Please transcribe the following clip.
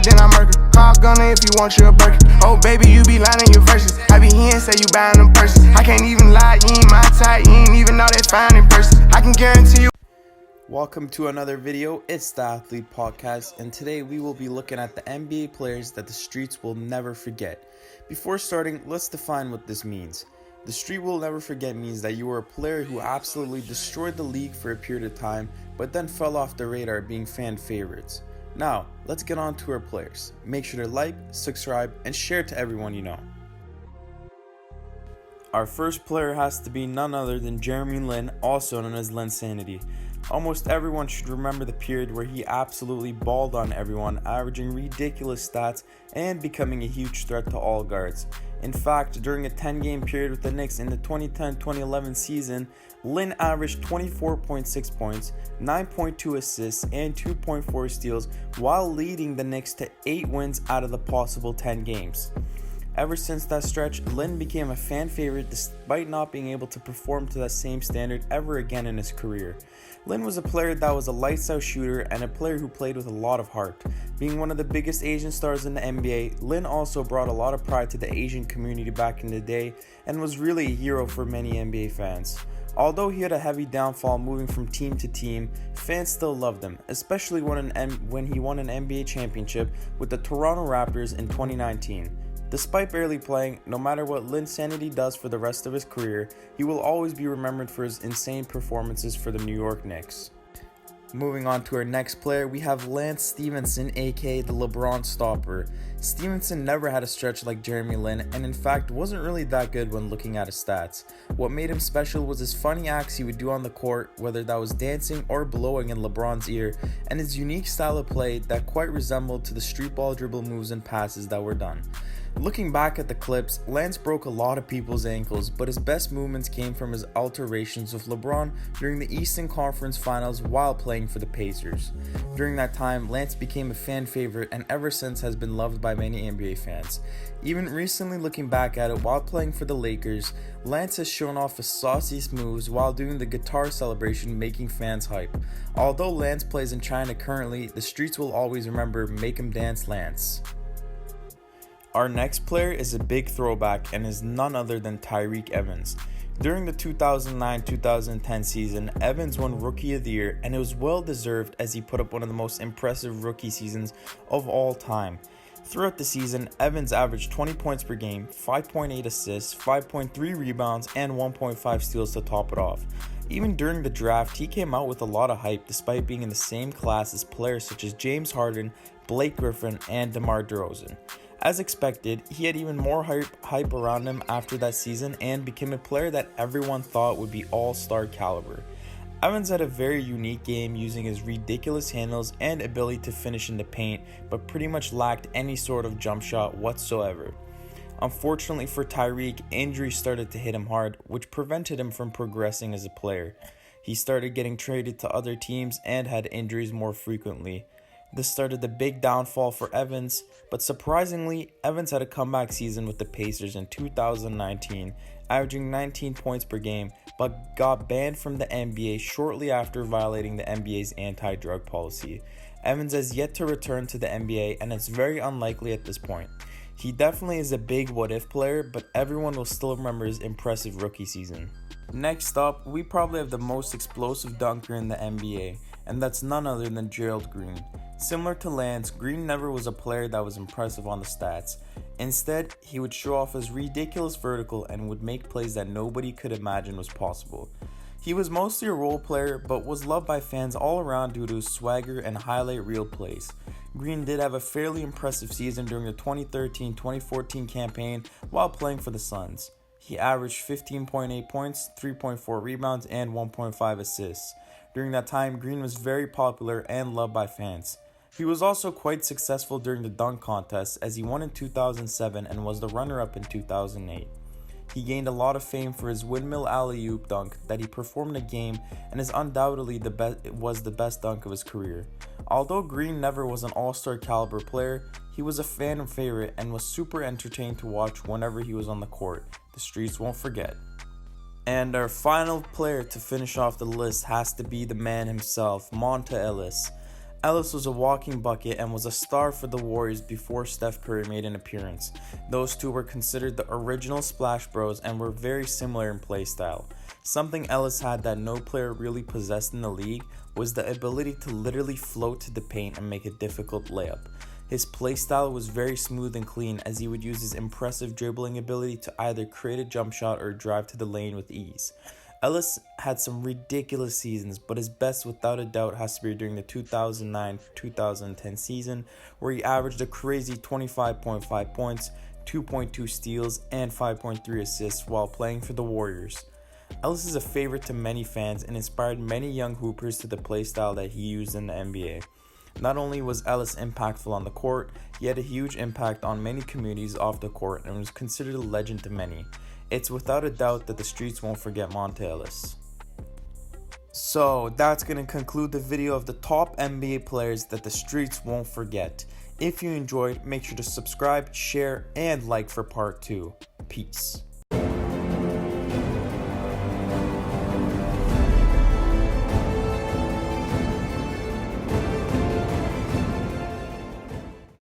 but then I murder. Call gunner if you want you a Birkin. Oh baby, you be lying in your verses. I be hearing say you buying them purses. I can't even lie, you ain't my type. You ain't even know that fine in person. I can guarantee you. Welcome to another video. It's the Athlete Podcast, and today we will be looking at the NBA players that the streets will never forget. Before starting, let's define what this means. The street will never forget means that you were a player who absolutely destroyed the league for a period of time, but then fell off the radar being fan favorites. Now, let's get on to our players. Make sure to like, subscribe, and share to everyone you know. Our first player has to be none other than Jeremy Lin, also known as Linsanity. Almost everyone should remember the period where he absolutely balled on everyone, averaging ridiculous stats and becoming a huge threat to all guards. In fact, during a 10-game period with the Knicks in the 2010-2011 season, Lin averaged 24.6 points, 9.2 assists, and 2.4 steals while leading the Knicks to 8 wins out of the possible 10 games. Ever since that stretch, Lin became a fan favorite despite not being able to perform to that same standard ever again in his career. Lin was a player that was a lights-out shooter and a player who played with a lot of heart. Being one of the biggest Asian stars in the NBA, Lin also brought a lot of pride to the Asian community back in the day and was really a hero for many NBA fans. Although he had a heavy downfall moving from team to team, fans still loved him, especially when he won an NBA championship with the Toronto Raptors in 2019. Despite barely playing, no matter what Linsanity does for the rest of his career, he will always be remembered for his insane performances for the New York Knicks. Moving on to our next player, we have Lance Stephenson, aka the LeBron Stopper. Stevenson never had a stretch like Jeremy Lin, and in fact wasn't really that good when looking at his stats. What made him special was his funny acts he would do on the court, whether that was dancing or blowing in LeBron's ear, and his unique style of play that quite resembled to the street ball dribble moves and passes that were done. Looking back at the clips, Lance broke a lot of people's ankles, but his best movements came from his alterations with LeBron during the Eastern Conference Finals while playing for the Pacers. During that time, Lance became a fan favorite and ever since has been loved by many NBA fans. Even recently looking back at it while playing for the Lakers, Lance has shown off his sauciest moves while doing the guitar celebration, making fans hype. Although Lance plays in China currently, the streets will always remember Make 'Em Dance Lance. Our next player is a big throwback and is none other than Tyreke Evans. During the 2009-2010 season, Evans won Rookie of the Year, and it was well deserved as he put up one of the most impressive rookie seasons of all time. Throughout the season, Evans averaged 20 points per game, 5.8 assists, 5.3 rebounds, and 1.5 steals to top it off. Even during the draft, he came out with a lot of hype despite being in the same class as players such as James Harden, Blake Griffin, and DeMar DeRozan. As expected, he had even more hype around him after that season and became a player that everyone thought would be all-star caliber. Evans had a very unique game using his ridiculous handles and ability to finish in the paint, but pretty much lacked any sort of jump shot whatsoever. Unfortunately for Tyreke, injuries started to hit him hard, which prevented him from progressing as a player. He started getting traded to other teams and had injuries more frequently. This started the big downfall for Evans, but surprisingly, Evans had a comeback season with the Pacers in 2019, averaging 19 points per game, but got banned from the NBA shortly after violating the NBA's anti-drug policy. Evans has yet to return to the NBA, and it's very unlikely at this point. He definitely is a big what-if player, but everyone will still remember his impressive rookie season. Next up, we probably have the most explosive dunker in the NBA, and that's none other than Gerald Green. Similar to Lance, Green never was a player that was impressive on the stats. Instead, he would show off his ridiculous vertical and would make plays that nobody could imagine was possible. He was mostly a role player, but was loved by fans all around due to his swagger and highlight reel plays. Green did have a fairly impressive season during the 2013-2014 campaign while playing for the Suns. He averaged 15.8 points, 3.4 rebounds, and 1.5 assists. During that time, Green was very popular and loved by fans. He was also quite successful during the dunk contest as he won in 2007 and was the runner-up in 2008. He gained a lot of fame for his windmill alley-oop dunk that he performed in a game and is undoubtedly the best dunk of his career. Although Green never was an all-star caliber player, he was a fan favorite and was super entertaining to watch whenever he was on the court. The streets won't forget. And our final player to finish off the list has to be the man himself, Monta Ellis. Ellis was a walking bucket and was a star for the Warriors before Steph Curry made an appearance. Those two were considered the original Splash Bros and were very similar in play style. Something Ellis had that no player really possessed in the league was the ability to literally float to the paint and make a difficult layup. His playstyle was very smooth and clean, as he would use his impressive dribbling ability to either create a jump shot or drive to the lane with ease. Ellis had some ridiculous seasons, but his best without a doubt has to be during the 2009-2010 season, where he averaged a crazy 25.5 points, 2.2 steals, and 5.3 assists while playing for the Warriors. Ellis is a favorite to many fans and inspired many young hoopers to the playstyle that he used in the NBA. Not only was Ellis impactful on the court, he had a huge impact on many communities off the court and was considered a legend to many. It's without a doubt that the streets won't forget Monta Ellis. So that's going to conclude the video of the top NBA players that the streets won't forget. If you enjoyed, make sure to subscribe, share, and like for part 2. Peace.